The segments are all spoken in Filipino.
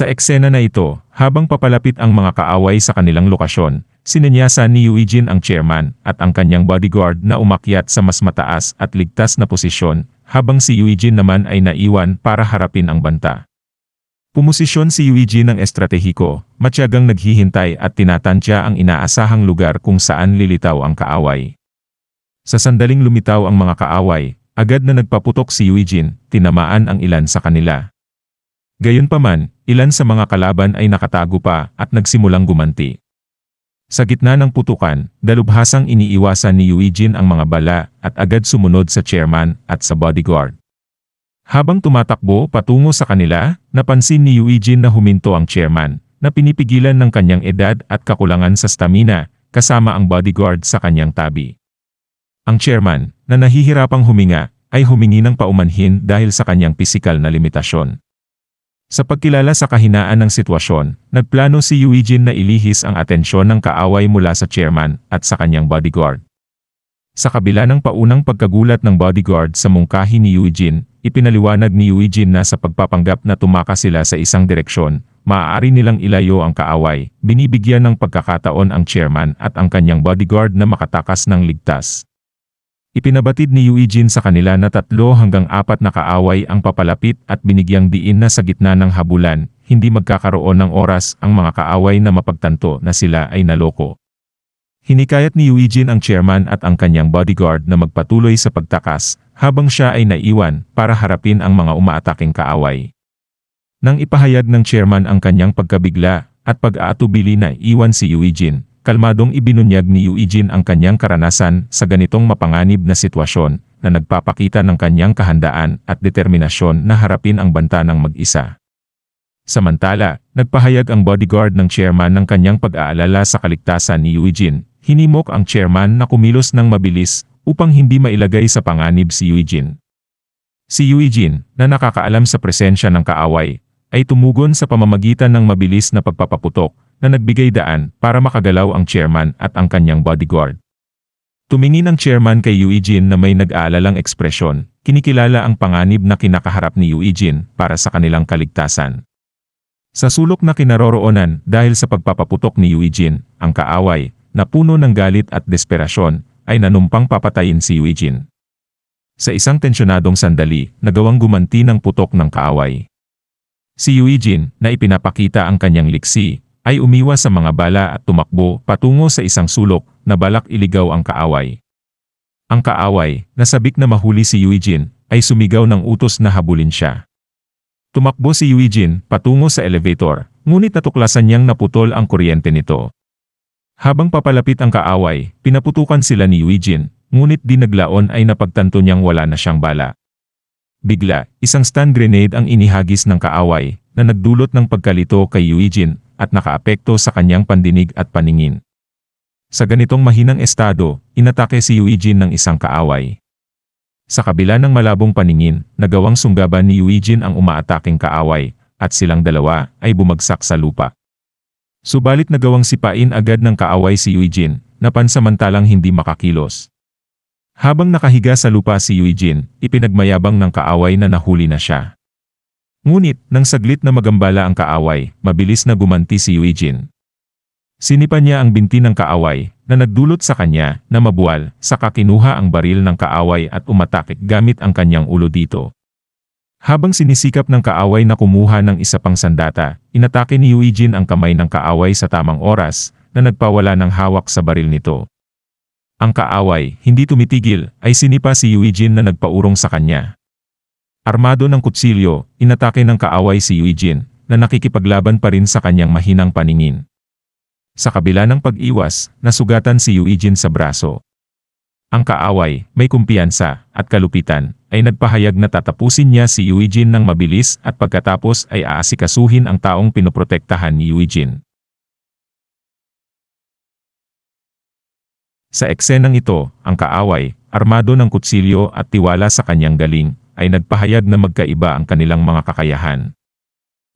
Sa eksena na ito, habang papalapit ang mga kaaway sa kanilang lokasyon, sinenyasan ni Eugene ang chairman at ang kanyang bodyguard na umakyat sa mas mataas at ligtas na posisyon, habang si Eugene naman ay naiwan para harapin ang banta. Pumosisyon si Eugene ng estratehiko, matyagang naghihintay at tinatantya ang inaasahang lugar kung saan lilitaw ang kaaway. Sa sandaling lumitaw ang mga kaaway, agad na nagpaputok si Eugene, tinamaan ang ilan sa kanila. Gayunpaman, ilan sa mga kalaban ay nakatago pa at nagsimulang gumanti. Sa gitna ng putukan, dalubhasang iniiwasan ni Eugene ang mga bala at agad sumunod sa chairman at sa bodyguard. Habang tumatakbo patungo sa kanila, napansin ni Eugene na huminto ang chairman, na pinipigilan ng kanyang edad at kakulangan sa stamina, kasama ang bodyguard sa kanyang tabi. Ang chairman, na nahihirapang huminga, ay humingi ng paumanhin dahil sa kanyang pisikal na limitasyon. Sa pagkilala sa kahinaan ng sitwasyon, nagplano si Eugene na ilihis ang atensyon ng kaaway mula sa chairman at sa kanyang bodyguard. Sa kabila ng paunang pagkagulat ng bodyguard sa mungkahi ni Eugene, ipinaliwanag ni Eugene na sa pagpapanggap na tumakas sila sa isang direksyon, maaari nilang ilayo ang kaaway, binibigyan ng pagkakataon ang chairman at ang kanyang bodyguard na makatakas ng ligtas. Ipinabatid ni Eugene sa kanila na 3 hanggang 4 na kaaway ang papalapit at binigyang diin na sa gitna ng habulan, hindi magkakaroon ng oras ang mga kaaway na mapagtanto na sila ay naloko. Hinikayat ni Eugene ang chairman at ang kanyang bodyguard na magpatuloy sa pagtakas, habang siya ay naiwan para harapin ang mga umaataking kaaway. Nang ipahayag ng chairman ang kanyang pagkabigla at pag-aatubili na iwan si Eugene, kalmadong ibinunyag ni Eugene ang kanyang karanasan sa ganitong mapanganib na sitwasyon na nagpapakita ng kanyang kahandaan at determinasyon na harapin ang banta ng mag-isa. Samantala, nagpahayag ang bodyguard ng chairman ng kanyang pag-aalala sa kaligtasan ni Eugene. Hinimok ang chairman na kumilos ng mabilis upang hindi mailagay sa panganib si Eugene. Si Eugene, na nakakaalam sa presensya ng kaaway, ay tumugon sa pamamagitan ng mabilis na pagpapaputok na nagbigay daan para makagalaw ang chairman at ang kanyang bodyguard. Tumingin ang chairman kay Eugene na may nag-aalalang ekspresyon, kinikilala ang panganib na kinakaharap ni Eugene para sa kanilang kaligtasan. Sa sulok na kinaroroonan dahil sa pagpapaputok ni Eugene, ang kaaway, na puno ng galit at desperasyon, ay nanumpang papatayin si Eugene. Sa isang tensyonadong sandali, nagawang gumanti ng putok ng kaaway. Si Eugene, na ipinapakita ang kanyang liksi, ay umiwas sa mga bala at tumakbo patungo sa isang sulok na balak iligaw ang kaaway. Ang kaaway, na sabik na mahuli si Eugene, ay sumigaw ng utos na habulin siya. Tumakbo si Eugene patungo sa elevator, ngunit natuklasan niyang naputol ang kuryente nito. Habang papalapit ang kaaway, pinaputukan sila ni Eugene, ngunit di naglaon ay napagtanto niyang wala na siyang bala. Bigla, isang stun grenade ang inihagis ng kaaway, na nagdulot ng pagkalito kay Eugene at nakaapekto sa kanyang pandinig at paningin. Sa ganitong mahinang estado, inatake si Eugene ng isang kaaway. Sa kabila ng malabong paningin, nagawang sunggaban ni Eugene ang umaataking kaaway, at silang dalawa ay bumagsak sa lupa. Subalit nagawang sipain agad ng kaaway si Eugene, na pansamantalang hindi makakilos. Habang nakahiga sa lupa si Eugene, ipinagmayabang ng kaaway na nahuli na siya. Ngunit, nang saglit na magambala ang kaaway, mabilis na gumanti si Eugene. Sinipa niya ang binti ng kaaway, na nagdulot sa kanya na mabuwal, saka kinuha ang baril ng kaaway at umatake gamit ang kanyang ulo dito. Habang sinisikap ng kaaway na kumuha ng isa pang sandata, inatake ni Eugene ang kamay ng kaaway sa tamang oras, na nagpawala ng hawak sa baril nito. Ang kaaway, hindi tumitigil, ay sinipa si Eugene na nagpaurong sa kanya. Armado ng kutsilyo, inatake ng kaaway si Eugene, na nakikipaglaban pa rin sa kanyang mahinang paningin. Sa kabila ng pag-iwas, nasugatan si Eugene sa braso. Ang kaaway, may kumpiyansa at kalupitan, ay nagpahayag na tatapusin niya si Eugene ng mabilis at pagkatapos ay aasikasuhin ang taong pinoprotektahan ni Eugene. Sa eksenang ito, ang kaaway, armado ng kutsilyo at tiwala sa kanyang galing, ay nagpahayag na magkaiba ang kanilang mga kakayahan.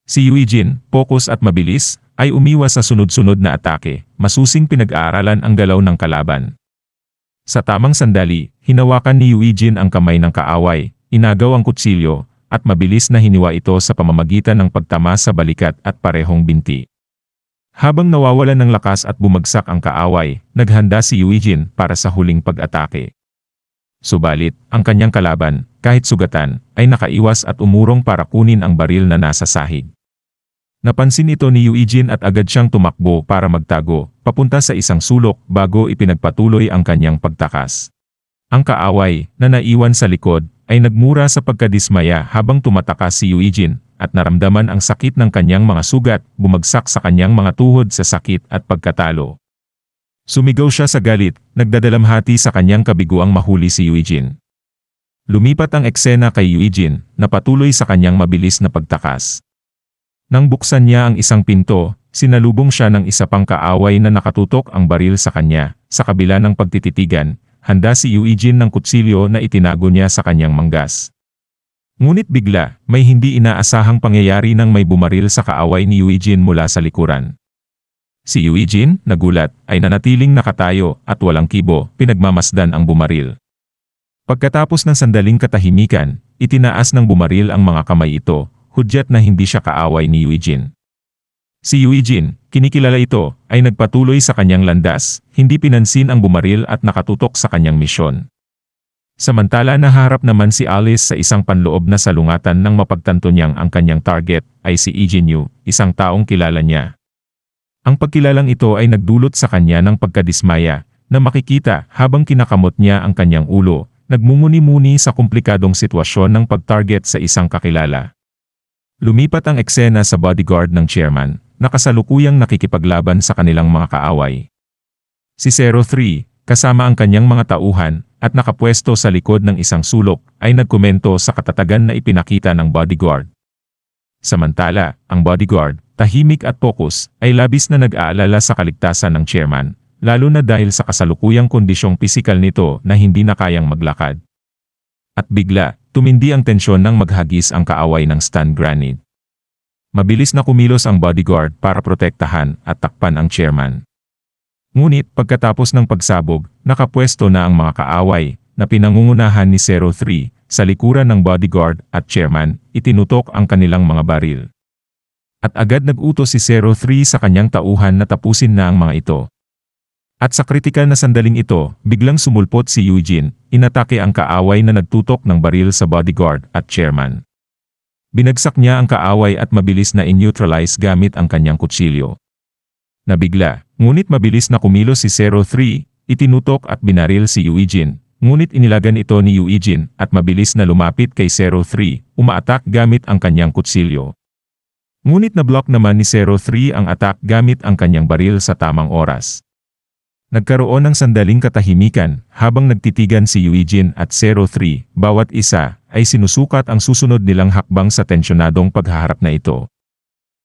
Si Eugene, focus at mabilis, ay umiwas sa sunod-sunod na atake, masusing pinag-aaralan ang galaw ng kalaban. Sa tamang sandali, hinawakan ni Eugene ang kamay ng kaaway, inagaw ang kutsilyo, at mabilis na hiniwa ito sa pamamagitan ng pagtama sa balikat at parehong binti. Habang nawawalan ng lakas at bumagsak ang kaaway, naghanda si Eugene para sa huling pag-atake. Subalit, ang kanyang kalaban, kahit sugatan, ay nakaiwas at umurong para kunin ang baril na nasa sahig. Napansin ito ni Eugene at agad siyang tumakbo para magtago, papunta sa isang sulok bago ipinagpatuloy ang kanyang pagtakas. Ang kaaway, na naiwan sa likod, ay nagmura sa pagkadismaya habang tumatakas si Eugene, at naramdaman ang sakit ng kanyang mga sugat, bumagsak sa kanyang mga tuhod sa sakit at pagkatalo. Sumigaw siya sa galit, nagdadalamhati sa kanyang kabiguang mahuli si Eugene. Lumipat ang eksena kay Eugene, na patuloy sa kanyang mabilis na pagtakas. Nang buksan niya ang isang pinto, sinalubong siya ng isa pang kaaway na nakatutok ang baril sa kanya. Sa kabila ng pagtititigan, handa si Eugene ng kutsilyo na itinago niya sa kanyang manggas. Ngunit bigla, may hindi inaasahang pangyayari nang may bumaril sa kaaway ni Eugene mula sa likuran. Si Eugene, nagulat, ay nanatiling nakatayo at walang kibo, pinagmamasdan ang bumaril. Pagkatapos ng sandaling katahimikan, itinaas ng bumaril ang mga kamay ito, hudyat na hindi siya kaaway ni Eugene. Si Eugene, kinikilala ito, ay nagpatuloy sa kanyang landas, hindi pinansin ang bumaril at nakatutok sa kanyang misyon. Samantala naharap naman si Alice sa isang panloob na salungatan nang mapagtanto niyang ang kanyang target ay si Eugenio, isang taong kilala niya. Ang pagkilalang ito ay nagdulot sa kanya ng pagkadismaya, na makikita habang kinakamot niya ang kanyang ulo, nagmumuni-muni sa komplikadong sitwasyon ng pag-target sa isang kakilala. Lumipat ang eksena sa bodyguard ng chairman, na kasalukuyang nakikipaglaban sa kanilang mga kaaway. Si 03, kasama ang kanyang mga tauhan, at nakapwesto sa likod ng isang sulok, ay nagkomento sa katatagan na ipinakita ng bodyguard. Samantala, ang bodyguard, tahimik at fokus, ay labis na nag-aalala sa kaligtasan ng chairman, lalo na dahil sa kasalukuyang kondisyong pisikal nito na hindi na kayang maglakad. At bigla, tumindi ang tensyon nang maghagis ang kaaway ng stun grenade. Mabilis na kumilos ang bodyguard para protektahan at takpan ang chairman. Ngunit pagkatapos ng pagsabog, nakapwesto na ang mga kaaway, na pinangungunahan ni 03, sa likuran ng bodyguard at chairman, itinutok ang kanilang mga baril. At agad nag-utos si 03 sa kanyang tauhan na tapusin na ang mga ito. At sa kritikal na sandaling ito, biglang sumulpot si Eugene, inatake ang kaaway na nagtutok ng baril sa bodyguard at chairman. Binagsak niya ang kaaway at mabilis na in-neutralize gamit ang kanyang kutsilyo. Nabigla, ngunit mabilis na kumilos si 03, itinutok at binaril si Eugene, ngunit inilagan ito ni Eugene at mabilis na lumapit kay 03, umaatak gamit ang kanyang kutsilyo. Ngunit na-block naman ni 03 ang atak gamit ang kanyang baril sa tamang oras. Nagkaroon ng sandaling katahimikan habang nagtitigan si Eugene at 03, bawat isa ay sinusukat ang susunod nilang hakbang sa tensyonadong paghaharap na ito.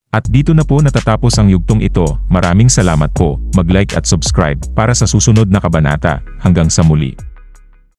At dito na po natatapos ang yugtong ito. Maraming salamat po, mag-like at subscribe para sa susunod na kabanata. Hanggang sa muli.